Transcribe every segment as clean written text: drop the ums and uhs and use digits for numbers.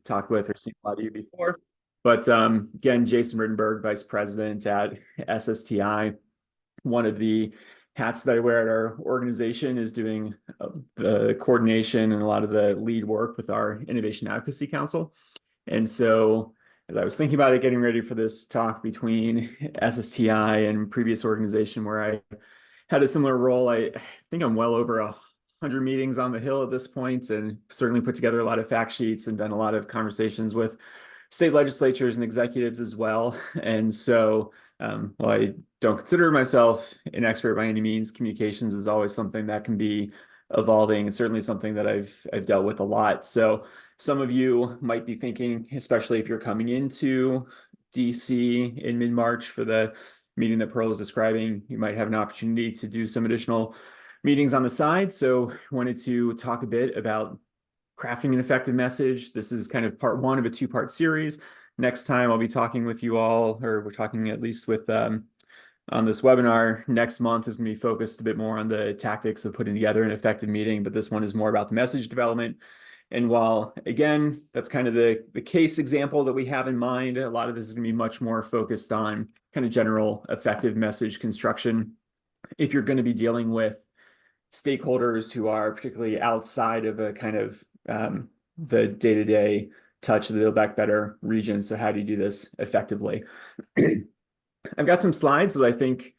talked with or seen a lot of you before. But again, Jason Rittenberg, Vice President at SSTI. One of the hats that I wear at our organization is doing the coordination and a lot of the lead work with our Innovation Advocacy Council. And so as I was thinking about it, getting ready for this talk between SSTI and previous organization where I had a similar role, I think I'm well over 100 meetings on the Hill at this point, and certainly put together a lot of fact sheets and done a lot of conversations with state legislatures and executives as well. And so, while I don't consider myself an expert by any means, communications is always something that can be evolving, and certainly something that I've dealt with a lot. So some of you might be thinking, especially if you're coming into DC in mid-March for the meeting that Pearl was describing, you might have an opportunity to do some additional meetings on the side. So wanted to talk a bit about crafting an effective message. This is kind of part one of a two-part series. Next time I'll be talking with you all, or we're talking at least with on this webinar next month is going to be focused a bit more on the tactics of putting together an effective meeting, but this one is more about the message development. And while, again, that's kind of the case example that we have in mind, a lot of this is going to be much more focused on kind of general effective message construction. If you're going to be dealing with stakeholders who are particularly outside of a kind of the day-to-day touch of the Build Back Better region. So how do you do this effectively? I've got some slides that I think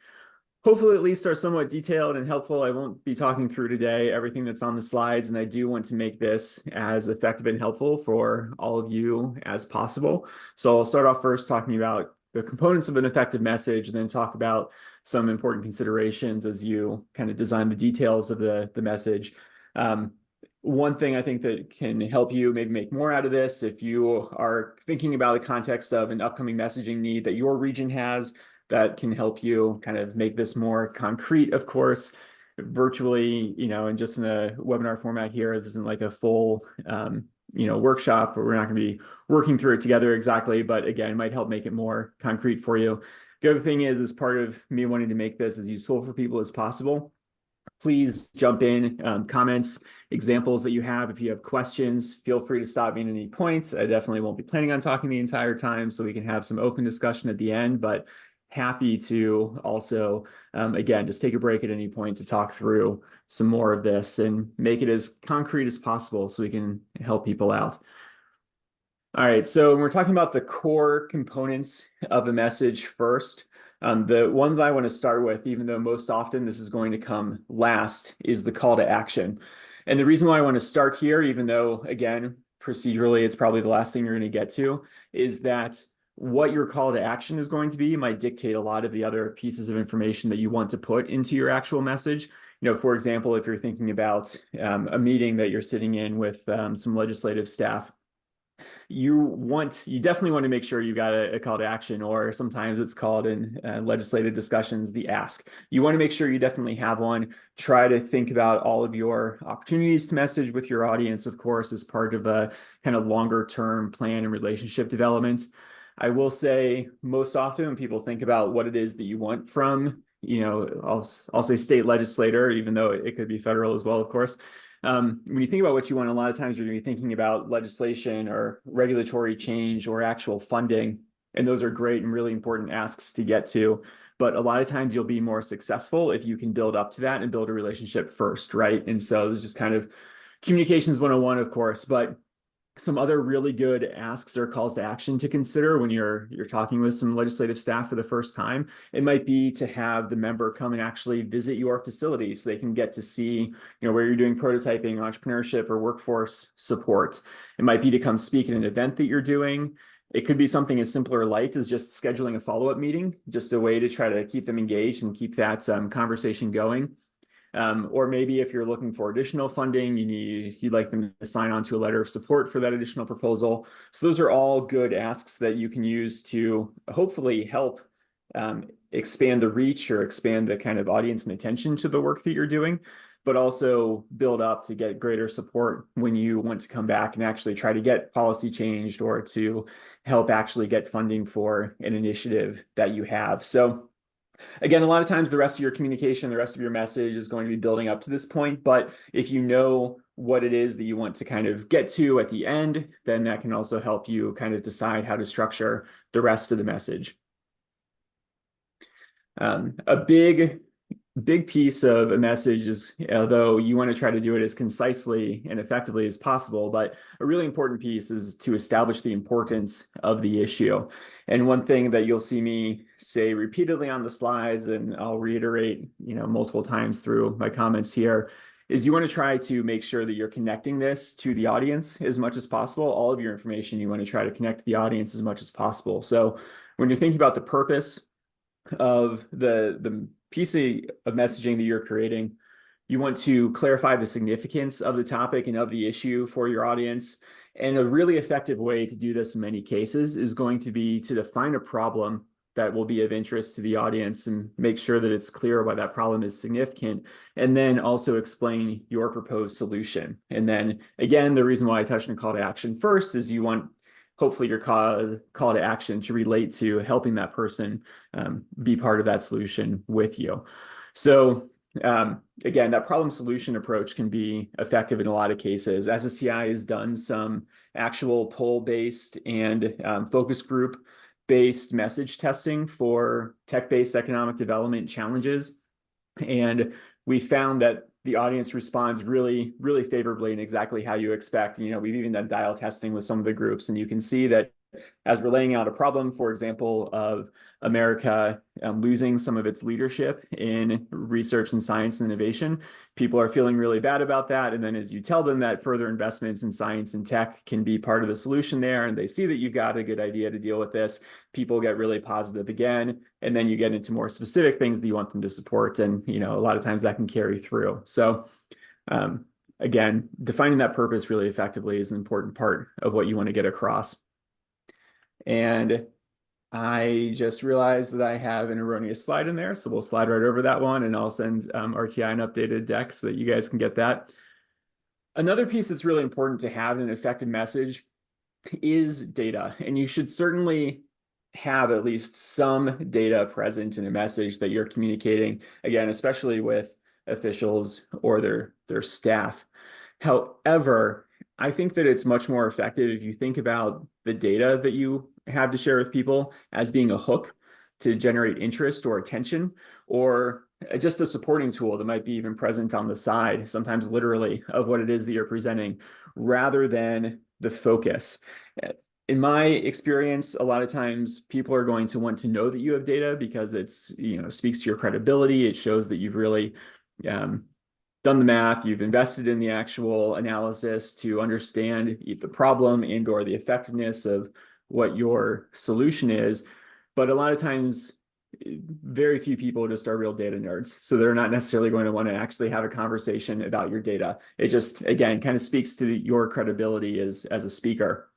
hopefully at least are somewhat detailed and helpful. I won't be talking through today everything that's on the slides, and I do want to make this as effective and helpful for all of you as possible. So I'll start off first talking about the components of an effective message, and then talk about some important considerations as you kind of design the details of the message. One thing I think that can help you maybe make more out of this, if you are thinking about the context of an upcoming messaging need that your region has, that can help you kind of make this more concrete, of course, virtually, and just in a webinar format here. This isn't like a full, workshop where we're not going to be working through it together exactly, but again, it might help make it more concrete for you. The other thing is, as part of me wanting to make this as useful for people as possible, please jump in, comments, examples that you have. If you have questions, feel free to stop me at any points. I definitely won't be planning on talking the entire time, so we can have some open discussion at the end, but happy to also, again, just take a break at any point to talk through some more of this and make it as concrete as possible so we can help people out. All right, so we're talking about the core components of a message first. The one that I want to start with, even though most often this is going to come last, is the call to action. And the reason why I want to start here, even though, again, procedurally, it's probably the last thing you're going to get to, is that what your call to action is going to be might dictate a lot of the other pieces of information that you want to put into your actual message. For example, if you're thinking about a meeting that you're sitting in with some legislative staff, you definitely want to make sure you got a call to action, or sometimes it's called in legislative discussions the ask. You want to make sure you definitely have one. Try to think about all of your opportunities to message with your audience, of course, as part of a kind of longer term plan and relationship development. I will say most often when people think about what it is that you want from, I'll say state legislator, even though it could be federal as well, of course. When you think about what you want, a lot of times you're going to be thinking about legislation or regulatory change or actual funding, and those are great and really important asks to get to. But a lot of times you'll be more successful if you can build up to that and build a relationship first, right? And so this is just kind of communications 101, of course, but some other really good asks or calls to action to consider when you're talking with some legislative staff for the first time. It might be to have the member come and actually visit your facility so they can get to see, where you're doing prototyping, entrepreneurship, or workforce support. It might be to come speak at an event that you're doing. It could be something as simple or light as just scheduling a follow-up meeting, just a way to try to keep them engaged and keep that conversation going. Or maybe if you're looking for additional funding, you'd like them to sign on to a letter of support for that additional proposal. So those are all good asks that you can use to hopefully help expand the reach or expand the kind of audience and attention to the work that you're doing, but also build up to get greater support when you want to come back and actually try to get policy changed or to help actually get funding for an initiative that you have. So again, a lot of times the rest of your communication, the rest of your message is going to be building up to this point. But if you know what it is that you want to kind of get to at the end, then that can also help you kind of decide how to structure the rest of the message. A big piece of a message is, although you want to try to do it as concisely and effectively as possible, but a really important piece is to establish the importance of the issue. And one thing that you'll see me say repeatedly on the slides, and I'll reiterate, multiple times through my comments here, is you want to try to make sure that you're connecting this to the audience as much as possible. All of your information, you want to try to connect to the audience as much as possible. So when you're thinking about the purpose of the piece of messaging that you're creating, you want to clarify the significance of the topic and of the issue for your audience. And a really effective way to do this in many cases is going to be to define a problem that will be of interest to the audience and make sure that it's clear why that problem is significant, and then also explain your proposed solution. And then again, the reason why I touched on call to action first is you want hopefully your call to action to relate to helping that person be part of that solution with you. So again, that problem solution approach can be effective in a lot of cases. SSTI has done some actual poll-based and focus group-based message testing for tech-based economic development challenges. And we found that the audience responds really, really favorably and exactly how you expect. We've even done dial testing with some of the groups, and you can see that as we're laying out a problem, for example, of America losing some of its leadership in research and science and innovation, people are feeling really bad about that. And then as you tell them that further investments in science and tech can be part of the solution there, and they see that you've got a good idea to deal with this, people get really positive again. And then you get into more specific things that you want them to support. And, a lot of times that can carry through. So again, defining that purpose really effectively is an important part of what you want to get across. And I just realized that I have an erroneous slide in there, so we'll slide right over that one, and I'll send RTI an updated deck so that you guys can get that. Another piece that's really important to have in an effective message is data, and you should certainly have at least some data present in a message that you're communicating, again, especially with officials or their staff. However, I think that it's much more effective if you think about the data that you have to share with people as being a hook to generate interest or attention, or just a supporting tool that might be even present on the side, sometimes literally, of what it is that you're presenting, rather than the focus. In my experience, a lot of times people are going to want to know that you have data because it's, speaks to your credibility. It shows that you've really done the math, you've invested in the actual analysis to understand the problem and or the effectiveness of what your solution is. But a lot of times, very few people just are real data nerds. So they're not necessarily going to want to actually have a conversation about your data. It just, again, kind of speaks to your credibility as a speaker.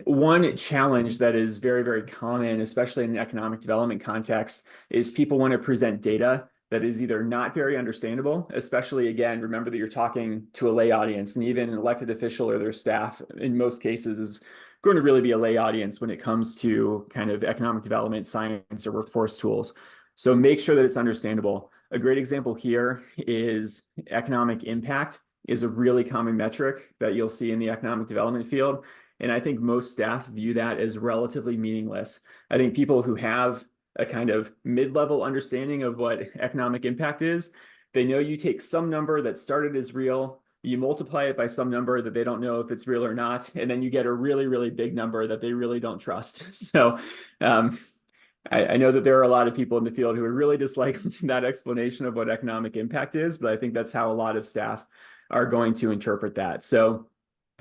One challenge that is very, very common, especially in an economic development context, is people want to present data that is either not very understandable, especially, again, remember that you're talking to a lay audience, and even an elected official or their staff, in most cases, is going to really be a lay audience when it comes to kind of economic development, science, or workforce tools. So make sure that it's understandable. A great example here is economic impact is a really common metric that you'll see in the economic development field. And I think most staff view that as relatively meaningless. I think people who have a kind of mid-level understanding of what economic impact is, they know you take some number that started as real, you multiply it by some number that they don't know if it's real or not, and then you get a really, really big number that they really don't trust. So I know that there are a lot of people in the field who would really dislike that explanation of what economic impact is, but I think that's how a lot of staff are going to interpret that. So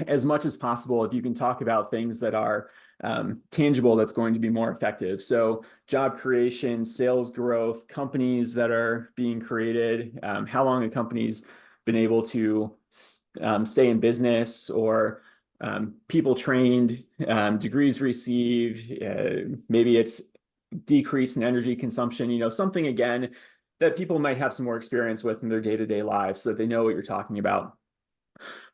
as much as possible, if you can talk about things that are tangible, that's going to be more effective. So job creation, sales growth, companies that are being created, how long a company's been able to stay in business, or people trained, degrees received, maybe it's decrease in energy consumption, something, again, that people might have some more experience with in their day-to-day lives so that they know what you're talking about.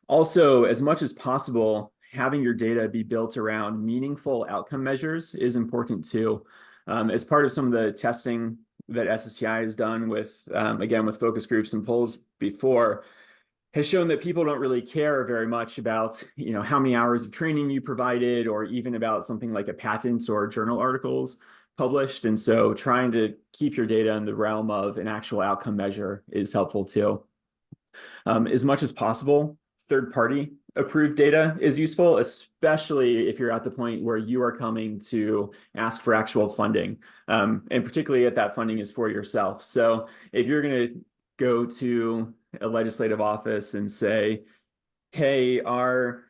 Also, as much as possible, having your data be built around meaningful outcome measures is important too. As part of some of the testing that SSTI has done with, again, with focus groups and polls before, has shown that people don't really care very much about, how many hours of training you provided, or even about something like a patent or journal articles published. And so trying to keep your data in the realm of an actual outcome measure is helpful too. As much as possible, third-party approved data is useful, especially if you're at the point where you are coming to ask for actual funding. And particularly if that funding is for yourself. So if you're going to go to a legislative office and say, hey, our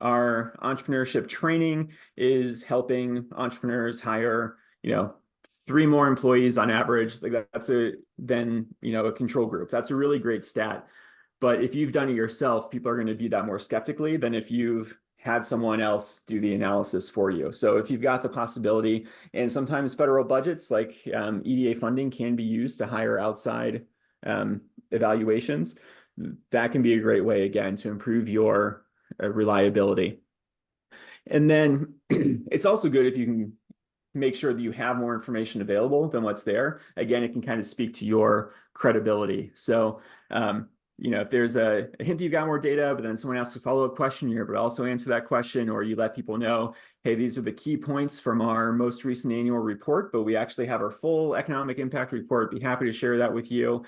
entrepreneurship training is helping entrepreneurs hire, 3 more employees on average, like that's a control group. That's a really great stat. But if you've done it yourself, people are going to view that more skeptically than if you've had someone else do the analysis for you. So if you've got the possibility, and sometimes federal budgets like EDA funding can be used to hire outside evaluations, that can be a great way, again, to improve your reliability. And then it's also good if you can make sure that you have more information available than what's there. Again, it can kind of speak to your credibility. So, if there's a hint that you got more data, but then someone asks a follow-up question, you're able to also answer that question, or you let people know, hey, these are the key points from our most recent annual report, but we actually have our full economic impact report. Be happy to share that with you.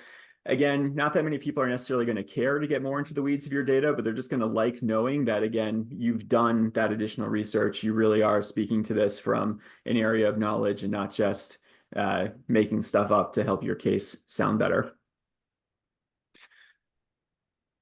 Again, not that many people are necessarily going to care to get more into the weeds of your data, but they're just going to like knowing that, again, you've done that additional research. You really are speaking to this from an area of knowledge and not just making stuff up to help your case sound better.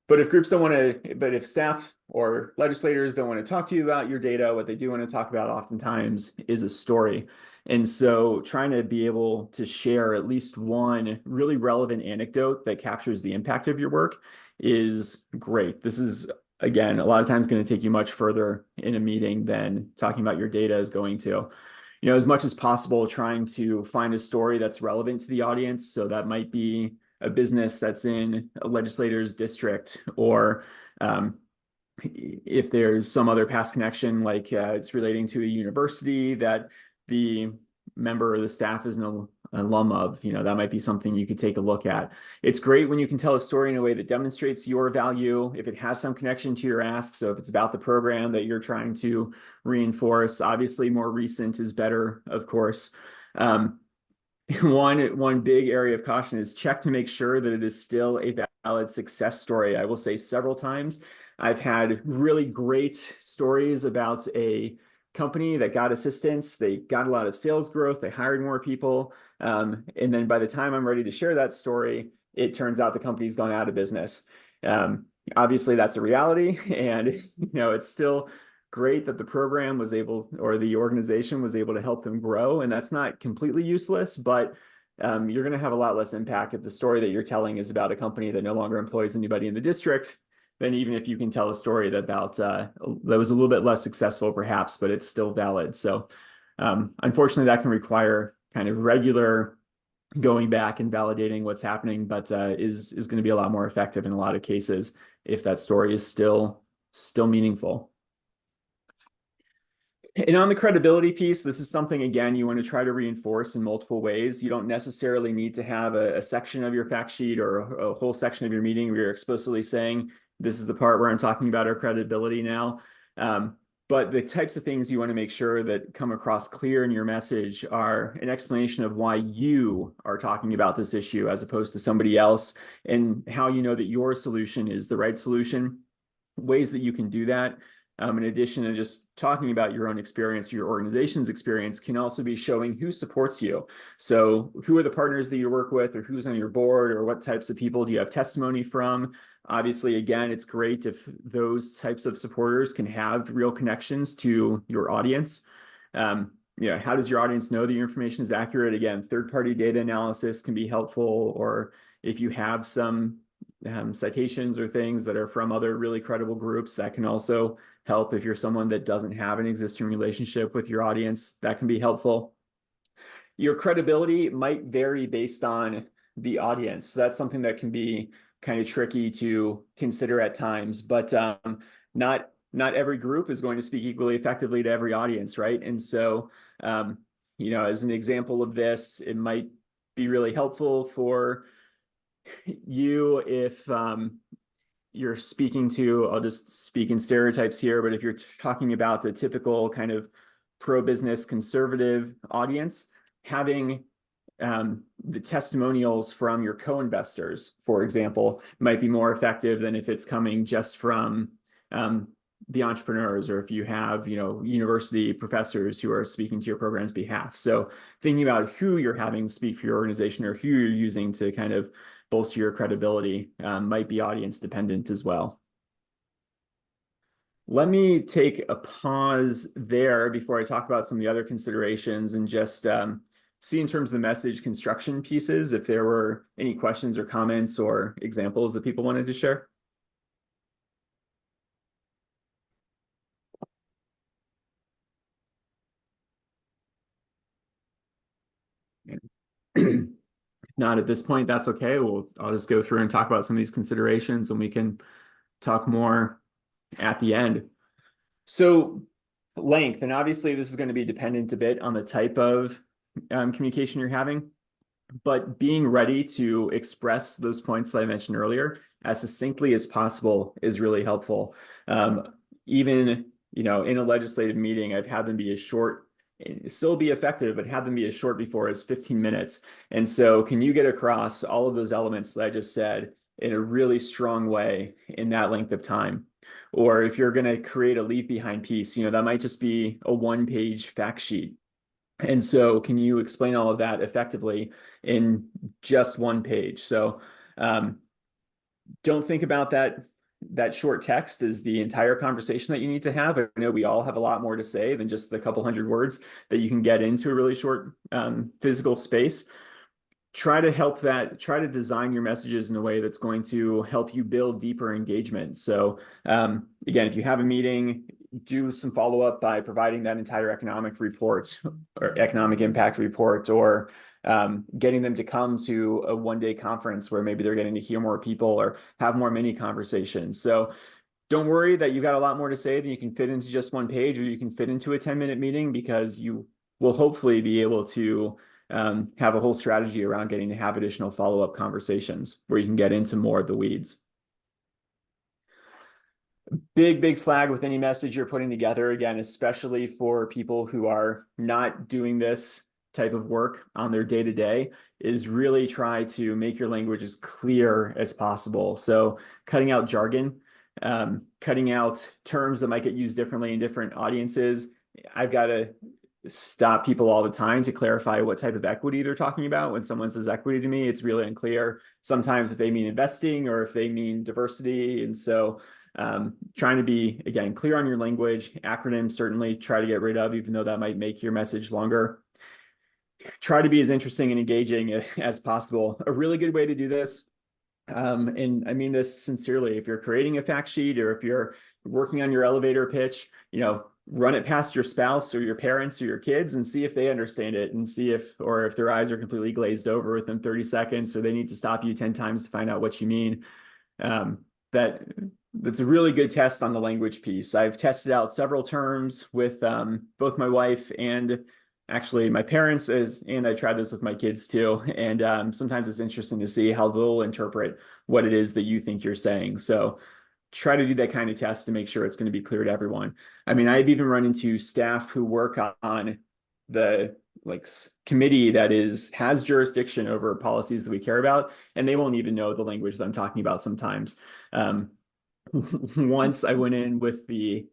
But if staff or legislators don't want to talk to you about your data, what they do want to talk about oftentimes is a story. And so trying to be able to share at least one really relevant anecdote that captures the impact of your work is great. This is, again, a lot of times going to take you much further in a meeting than talking about your data is going to. As much as possible, trying to find a story that's relevant to the audience. So that might be a business that's in a legislator's district, or if there's some other past connection, like it's relating to a university that the member or the staff is an alum of, that might be something you could take a look at. It's great when you can tell a story in a way that demonstrates your value, if it has some connection to your ask. So if it's about the program that you're trying to reinforce, obviously more recent is better, of course. One big area of caution is check to make sure that it is still a valid success story. I will say several times I've had really great stories about a company that got assistance. They got a lot of sales growth. They hired more people. And then by the time I'm ready to share that story, it turns out the company's gone out of business. Obviously, that's a reality. And, it's still great that the program was able, or the organization was able to help them grow. And that's not completely useless, but you're going to have a lot less impact if the story that you're telling is about a company that no longer employs anybody in the district, than even if you can tell a story that was a little bit less successful, perhaps, but it's still valid. So unfortunately, that can require kind of regular going back and validating what's happening, but is going to be a lot more effective in a lot of cases if that story is still meaningful. And on the credibility piece, this is something, again, you want to try to reinforce in multiple ways. You don't necessarily need to have a section of your fact sheet or a whole section of your meeting where you're explicitly saying, this is the part where I'm talking about our credibility now. But the types of things you want to make sure that come across clear in your message are an explanation of why you are talking about this issue as opposed to somebody else, and how you know that your solution is the right solution. Ways that you can do that, in addition to just talking about your own experience, your organization's experience, can also be showing who supports you. So who are the partners that you work with, or who's on your board, or what types of people do you have testimony from? Obviously, again, it's great if those types of supporters can have real connections to your audience. How does your audience know that your information is accurate? Again, third-party data analysis can be helpful, or if you have some citations or things that are from other really credible groups, that can also help. If you're someone that doesn't have an existing relationship with your audience, that can be helpful. Your credibility might vary based on the audience. So that's something that can be kind of tricky to consider at times, but not every group is going to speak equally effectively to every audience, right? And so, as an example of this, it might be really helpful for if you're speaking to, I'll just speak in stereotypes here, but if you're talking about the typical kind of pro-business conservative audience, having the testimonials from your co-investors, for example, might be more effective than if it's coming just from the entrepreneurs, or if you have, university professors who are speaking to your program's behalf. So thinking about who you're having speak for your organization, or who you're using to kind of bolster your credibility, might be audience dependent as well. Let me take a pause there before I talk about some of the other considerations, and just see in terms of the message construction pieces, if there were any questions or comments or examples that people wanted to share. Not at this point, that's okay. I'll just go through and talk about some of these considerations, and we can talk more at the end. So length, and obviously this is going to be dependent a bit on the type of communication you're having, but being ready to express those points that I mentioned earlier as succinctly as possible is really helpful. Even, in a legislative meeting, I've had them be as short, still be effective, but have them be as short before as 15 minutes. And so can you get across all of those elements that I just said in a really strong way in that length of time? Or if you're going to create a leave behind piece, that might just be a 1-page fact sheet. And so can you explain all of that effectively in just 1 page? So don't think about that short text as the entire conversation that you need to have. I know we all have a lot more to say than just the couple hundred words that you can get into a really short physical space. Try to design your messages in a way that's going to help you build deeper engagement. So again, if you have a meeting, do some follow-up by providing that entire economic report or economic impact report, or getting them to come to a 1-day conference where maybe they're getting to hear more people or have more mini conversations. So don't worry that you've got a lot more to say than you can fit into just 1 page, or you can fit into a 10-minute meeting, because you will hopefully be able to have a whole strategy around getting to have additional follow-up conversations where you can get into more of the weeds. Big flag with any message you're putting together, again, especially for people who are not doing this type of work on their day-to-day, is really try to make your language as clear as possible. So cutting out jargon, cutting out terms that might get used differently in different audiences. I've got to stop people all the time to clarify what type of equity they're talking about. When someone says equity to me, it's really unclear sometimes if they mean investing or if they mean diversity. And so trying to be, again, clear on your language. Acronyms certainly try to get rid of, even though that might make your message longer. Try to be as interesting and engaging as possible. A really good way to do this, and I mean this sincerely, if you're creating a fact sheet or if you're working on your elevator pitch, run it past your spouse or your parents or your kids and see if they understand it, and see if their eyes are completely glazed over within 30 seconds, or they need to stop you 10 times to find out what you mean. That's a really good test on the language piece. I've tested out several terms with both my wife and actually my parents, and I tried this with my kids too. And sometimes it's interesting to see how they'll interpret what it is that you think you're saying. So try to do that kind of test to make sure it's going to be clear to everyone. I mean, I've even run into staff who work on the committee that has jurisdiction over policies that we care about, and they won't even know the language that I'm talking about sometimes. Once I went in with the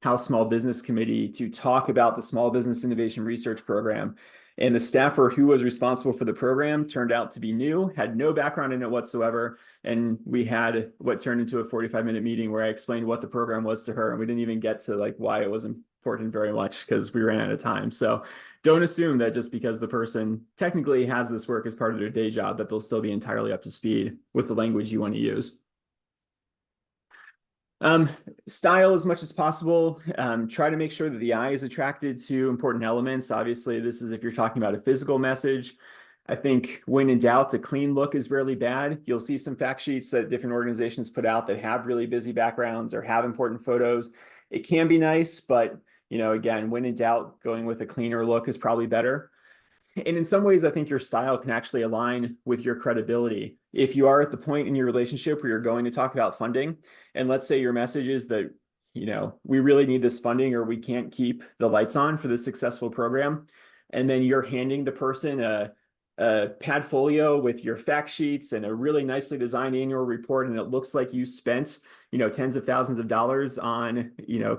House Small Business Committee to talk about the Small Business Innovation Research Program, and the staffer who was responsible for the program turned out to be new, had no background in it whatsoever. And we had what turned into a 45-minute meeting where I explained what the program was to her. And we didn't even get to why it was important very much, because we ran out of time. So don't assume that just because the person technically has this work as part of their day job, that they'll still be entirely up to speed with the language you want to use. Style as much as possible. Try to make sure that the eye is attracted to important elements. Obviously, this is if you're talking about a physical message. I think when in doubt, a clean look is rarely bad. You'll see some fact sheets that different organizations put out that have really busy backgrounds or have important photos. It can be nice, but again, when in doubt, going with a cleaner look is probably better. And in some ways, I think your style can actually align with your credibility. If you are at the point in your relationship where you're going to talk about funding, and let's say your message is that, we really need this funding or we can't keep the lights on for this successful program, and then you're handing the person a Padfolio with your fact sheets and a really nicely designed annual report, and it looks like you spent tens of thousands of dollars on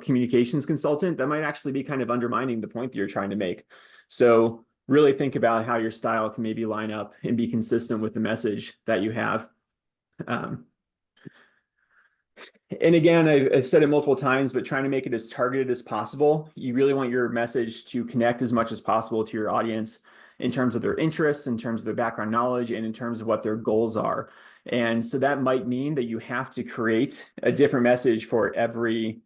communications consultant, that might actually be kind of undermining the point that you're trying to make. So really think about how your style can maybe line up and be consistent with the message that you have. And again, I've said it multiple times, but trying to make it as targeted as possible. You really want your message to connect as much as possible to your audience in terms of their interests, in terms of their background knowledge, and in terms of what their goals are. And so that might mean that you have to create a different message for every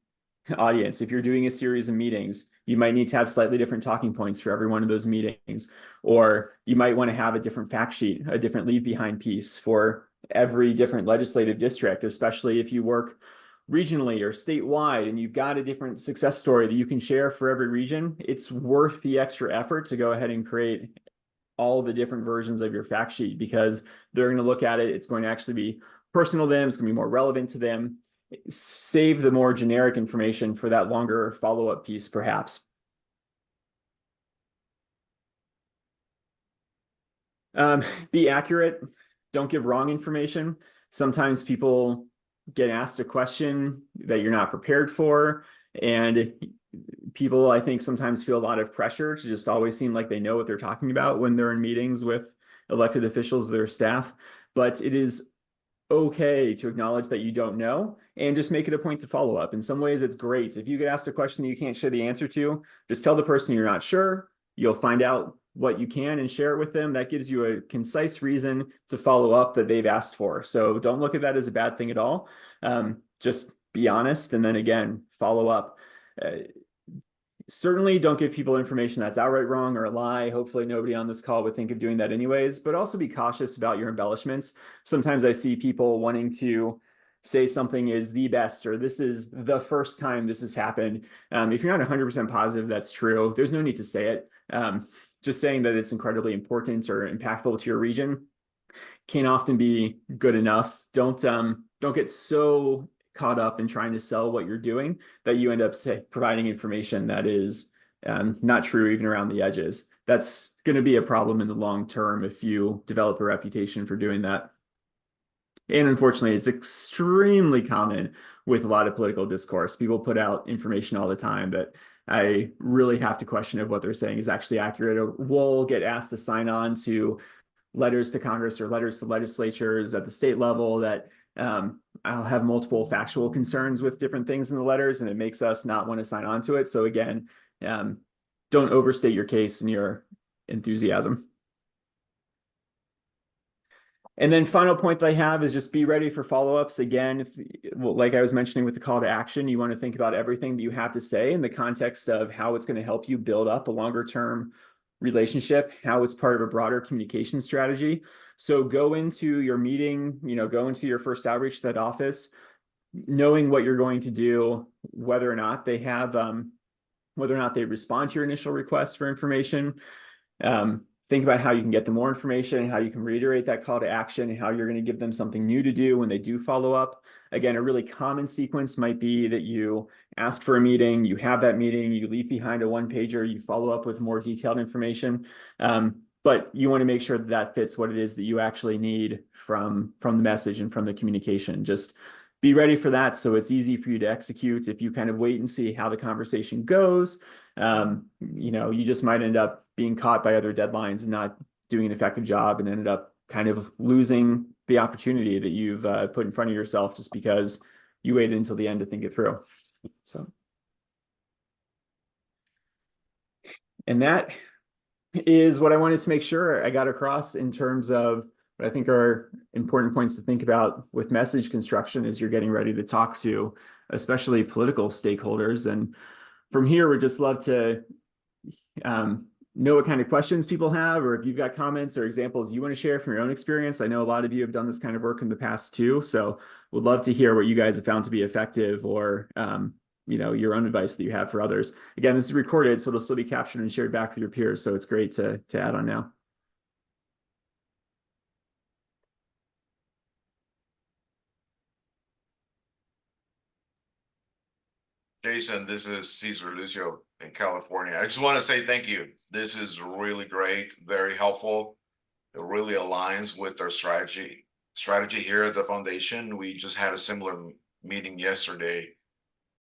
audience. If you're doing a series of meetings, you might need to have slightly different talking points for every one of those meetings, or you might want to have a different fact sheet, a different leave behind piece for every different legislative district, especially if you work regionally or statewide and you've got a different success story that you can share for every region. It's worth the extra effort to go ahead and create all the different versions of your fact sheet, because they're going to look at it. It's going to actually be personal to them. It's going to be more relevant to them. Save the more generic information for that longer follow-up piece, perhaps. Be accurate. Don't give wrong information. Sometimes people get asked a question that you're not prepared for, and people, I think, sometimes feel a lot of pressure to just always seem like they know what they're talking about when they're in meetings with elected officials, their staff. But it is okay to acknowledge that you don't know and just make it a point to follow up. In some ways, it's great. If you get asked a question that you can't share the answer to, just tell the person you're not sure. You'll find out what you can and share it with them. That gives you a concise reason to follow up that they've asked for. So don't look at that as a bad thing at all. Just be honest. And then again, follow up. Certainly don't give people information that's outright wrong or a lie. Hopefully nobody on this call would think of doing that anyways, but also be cautious about your embellishments. Sometimes I see people wanting to say something is the best, or this is the first time this has happened. If you're not 100% positive that's true, there's no need to say it. Just saying that it's incredibly important or impactful to your region can often be good enough. Don't get so caught up in trying to sell what you're doing that you end up providing information that is not true even around the edges. That's going to be a problem in the long term if you develop a reputation for doing that. And unfortunately, it's extremely common with a lot of political discourse. People put out information all the time that I really have to question if what they're saying is actually accurate. Or we'll get asked to sign on to letters to Congress or letters to legislatures at the state level that I'll have multiple factual concerns with different things in the letters, and it makes us not want to sign on to it. So again, don't overstate your case and your enthusiasm. And then final point that I have is just be ready for follow-ups. Again, like I was mentioning with the call to action, you want to think about everything that you have to say in the context of how it's going to help you build up a longer term relationship, how it's part of a broader communication strategy. So go into your meeting, go into your first outreach to that office, knowing what you're going to do, whether or not they respond to your initial request for information. Think about how you can get them more information, how you can reiterate that call to action, and how you're going to give them something new to do when they do follow up. Again, a really common sequence might be that you ask for a meeting, you have that meeting, you leave behind a one-pager, you follow up with more detailed information. But you want to make sure that that fits what it is that you actually need from the message and from the communication. Just be ready for that so it's easy for you to execute. If you kind of wait and see how the conversation goes, you just might end up being caught by other deadlines and not doing an effective job, and ended up kind of losing the opportunity that you've put in front of yourself just because you waited until the end to think it through. So, and that is what I wanted to make sure I got across in terms of what I think are important points to think about with message construction as you're getting ready to talk to, especially political stakeholders. And from here, we'd just love to know what kind of questions people have, or if you've got comments or examples you want to share from your own experience. I know a lot of you have done this kind of work in the past too, so would love to hear what you guys have found to be effective, or your own advice that you have for others. Again, this is recorded, so it'll still be captured and shared back with your peers. So it's great to add on now. Jason, this is Cesar Lucio in California. I just want to say thank you. This is really great, very helpful. It really aligns with our strategy here at the foundation. We just had a similar meeting yesterday